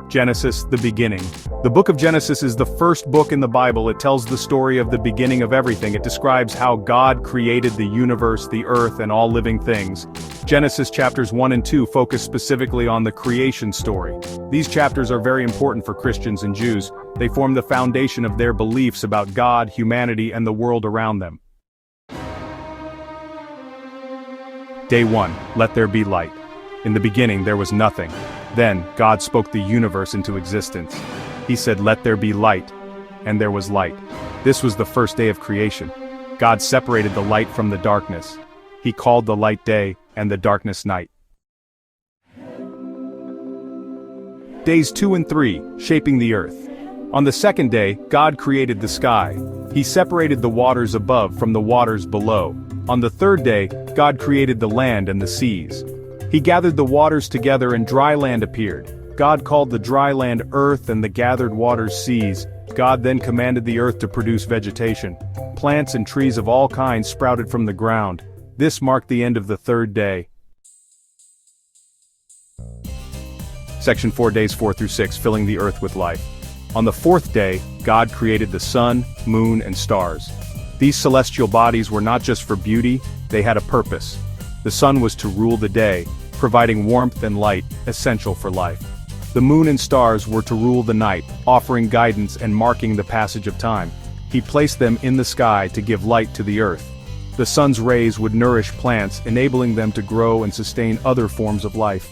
Genesis, the beginning. The book of Genesis is the first book in the Bible. It tells the story of the beginning of everything. It describes how God created the universe, the earth, and all living things. Genesis chapters 1 and 2 focus specifically on the creation story. These chapters are very important for Christians and Jews. They form the foundation of their beliefs about God, humanity, and the world around them. Day 1, let there be light. In the beginning there was nothing. Then, God spoke the universe into existence. He said, "Let there be light," and there was light. This was the first day of creation. God separated the light from the darkness. He called the light day, and the darkness night. Days 2 and 3, shaping the earth. On the second day, God created the sky. He separated the waters above from the waters below. On the third day, God created the land and the seas. He gathered the waters together and dry land appeared. God called the dry land earth and the gathered waters seas. God then commanded the earth to produce vegetation. Plants and trees of all kinds sprouted from the ground. This marked the end of the third day. Section 4, days 4 through 6, filling the earth with life. On the fourth day, God created the sun, moon, and stars. These celestial bodies were not just for beauty, they had a purpose. The sun was to rule the day, providing warmth and light, essential for life. The moon and stars were to rule the night, offering guidance and marking the passage of time. He placed them in the sky to give light to the earth. The sun's rays would nourish plants, enabling them to grow and sustain other forms of life.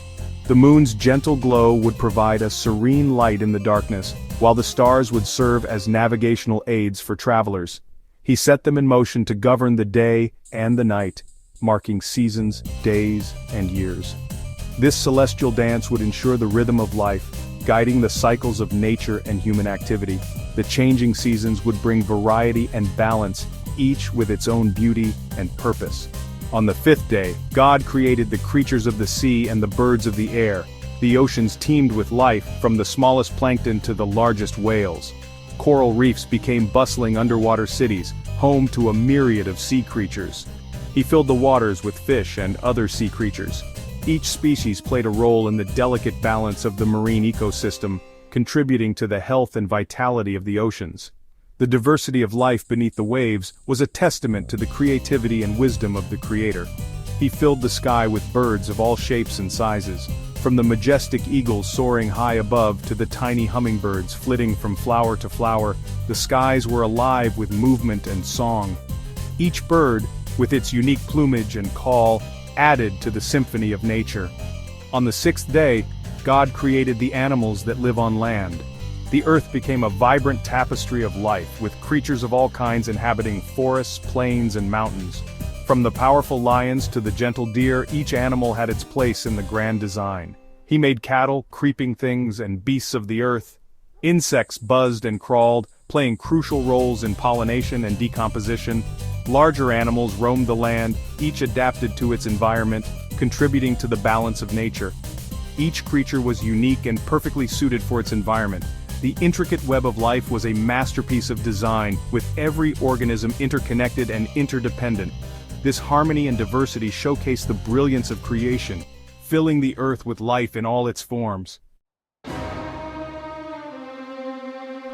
The moon's gentle glow would provide a serene light in the darkness, while the stars would serve as navigational aids for travelers. He set them in motion to govern the day and the night, marking seasons, days, and years. This celestial dance would ensure the rhythm of life, guiding the cycles of nature and human activity. The changing seasons would bring variety and balance, each with its own beauty and purpose. On the fifth day, God created the creatures of the sea and the birds of the air. The oceans teemed with life, from the smallest plankton to the largest whales. Coral reefs became bustling underwater cities, home to a myriad of sea creatures. He filled the waters with fish and other sea creatures. Each species played a role in the delicate balance of the marine ecosystem, contributing to the health and vitality of the oceans. The diversity of life beneath the waves was a testament to the creativity and wisdom of the Creator. He filled the sky with birds of all shapes and sizes, from the majestic eagles soaring high above to the tiny hummingbirds flitting from flower to flower. The skies were alive with movement and song. Each bird, with its unique plumage and call, added to the symphony of nature. On the sixth day, God created the animals that live on land. The earth became a vibrant tapestry of life, with creatures of all kinds inhabiting forests, plains, and mountains. From the powerful lions to the gentle deer, each animal had its place in the grand design. He made cattle, creeping things, and beasts of the earth. Insects buzzed and crawled, playing crucial roles in pollination and decomposition. Larger animals roamed the land, each adapted to its environment, contributing to the balance of nature. Each creature was unique and perfectly suited for its environment. The intricate web of life was a masterpiece of design, with every organism interconnected and interdependent. This harmony and diversity showcased the brilliance of creation, filling the earth with life in all its forms.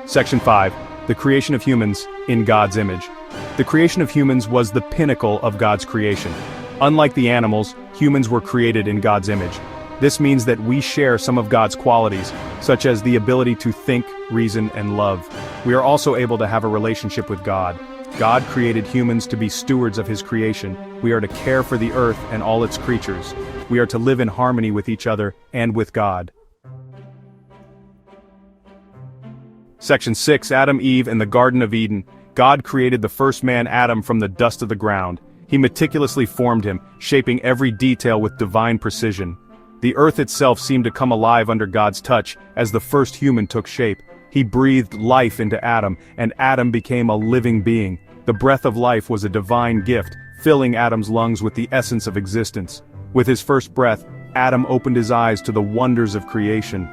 Section 5. The creation of humans in God's image. The creation of humans was the pinnacle of God's creation. Unlike the animals, humans were created in God's image. This means that we share some of God's qualities, such as the ability to think, reason, and love. We are also able to have a relationship with God. God created humans to be stewards of His creation. We are to care for the earth and all its creatures. We are to live in harmony with each other and with God. Section 6. Adam, Eve, and the Garden of Eden. God created the first man Adam from the dust of the ground. He meticulously formed him, shaping every detail with divine precision. The earth itself seemed to come alive under God's touch as the first human took shape. He breathed life into Adam, and Adam became a living being. The breath of life was a divine gift, filling Adam's lungs with the essence of existence. With his first breath, Adam opened his eyes to the wonders of creation.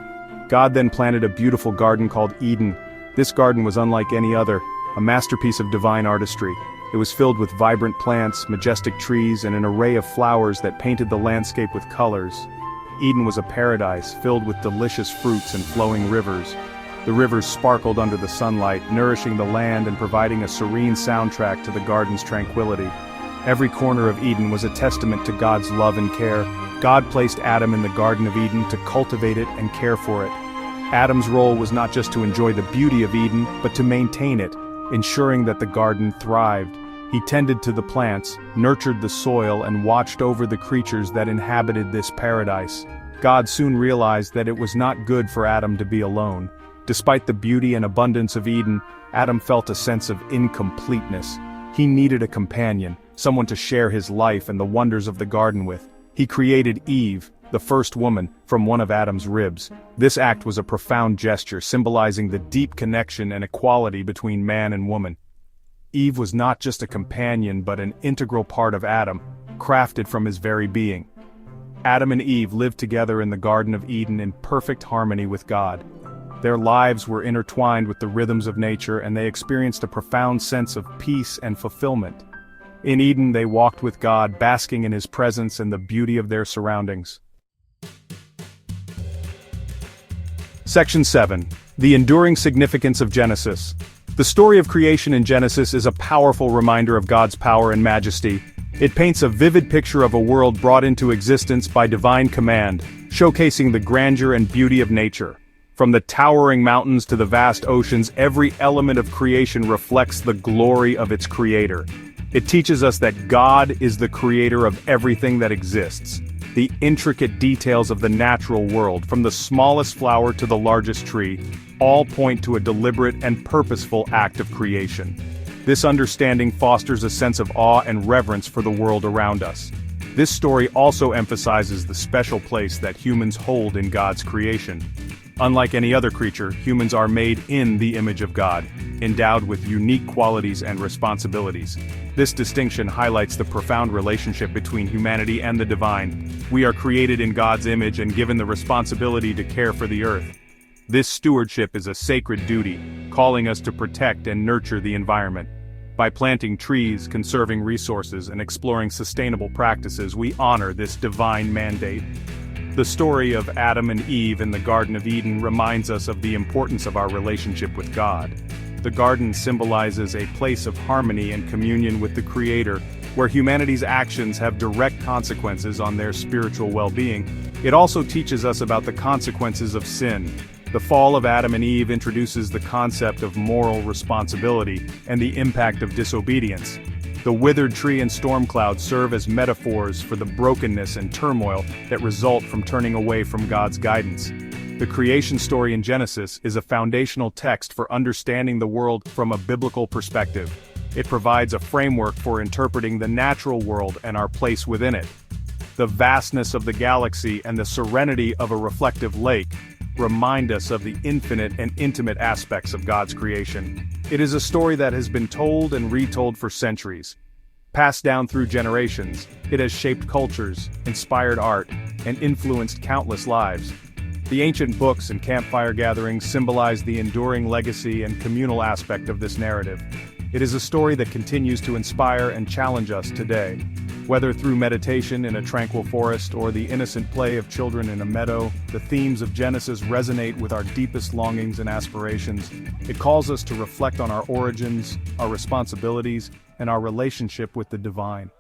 God then planted a beautiful garden called Eden. This garden was unlike any other, a masterpiece of divine artistry. It was filled with vibrant plants, majestic trees, and an array of flowers that painted the landscape with colors. Eden was a paradise filled with delicious fruits and flowing rivers. The rivers sparkled under the sunlight, nourishing the land and providing a serene soundtrack to the garden's tranquility. Every corner of Eden was a testament to God's love and care. God placed Adam in the Garden of Eden to cultivate it and care for it. Adam's role was not just to enjoy the beauty of Eden, but to maintain it, ensuring that the garden thrived. He tended to the plants, nurtured the soil, and watched over the creatures that inhabited this paradise. God soon realized that it was not good for Adam to be alone. Despite the beauty and abundance of Eden, Adam felt a sense of incompleteness. He needed a companion, someone to share his life and the wonders of the garden with. He created Eve, the first woman, from one of Adam's ribs. This act was a profound gesture, symbolizing the deep connection and equality between man and woman. Eve was not just a companion but an integral part of Adam, crafted from his very being. Adam and Eve lived together in the Garden of Eden in perfect harmony with God. Their lives were intertwined with the rhythms of nature, and they experienced a profound sense of peace and fulfillment. In Eden, they walked with God, basking in His presence and the beauty of their surroundings. Section 7. The enduring significance of Genesis. The story of creation in Genesis is a powerful reminder of God's power and majesty. It paints a vivid picture of a world brought into existence by divine command, showcasing the grandeur and beauty of nature. From the towering mountains to the vast oceans, every element of creation reflects the glory of its creator. It teaches us that God is the creator of everything that exists. The intricate details of the natural world, from the smallest flower to the largest tree, all point to a deliberate and purposeful act of creation. This understanding fosters a sense of awe and reverence for the world around us. This story also emphasizes the special place that humans hold in God's creation. Unlike any other creature, humans are made in the image of God, endowed with unique qualities and responsibilities. This distinction highlights the profound relationship between humanity and the divine. We are created in God's image and given the responsibility to care for the earth. This stewardship is a sacred duty, calling us to protect and nurture the environment. By planting trees, conserving resources, and exploring sustainable practices, we honor this divine mandate. The story of Adam and Eve in the Garden of Eden reminds us of the importance of our relationship with God. The garden symbolizes a place of harmony and communion with the Creator, where humanity's actions have direct consequences on their spiritual well-being. It also teaches us about the consequences of sin. The fall of Adam and Eve introduces the concept of moral responsibility and the impact of disobedience. The withered tree and storm cloud serve as metaphors for the brokenness and turmoil that result from turning away from God's guidance. The creation story in Genesis is a foundational text for understanding the world from a biblical perspective. It provides a framework for interpreting the natural world and our place within it. The vastness of the galaxy and the serenity of a reflective lake remind us of the infinite and intimate aspects of God's creation. It is a story that has been told and retold for centuries. Passed down through generations, it has shaped cultures, inspired art, and influenced countless lives. The ancient books and campfire gatherings symbolize the enduring legacy and communal aspect of this narrative. It is a story that continues to inspire and challenge us today. Whether through meditation in a tranquil forest or the innocent play of children in a meadow, the themes of Genesis resonate with our deepest longings and aspirations. It calls us to reflect on our origins, our responsibilities, and our relationship with the divine.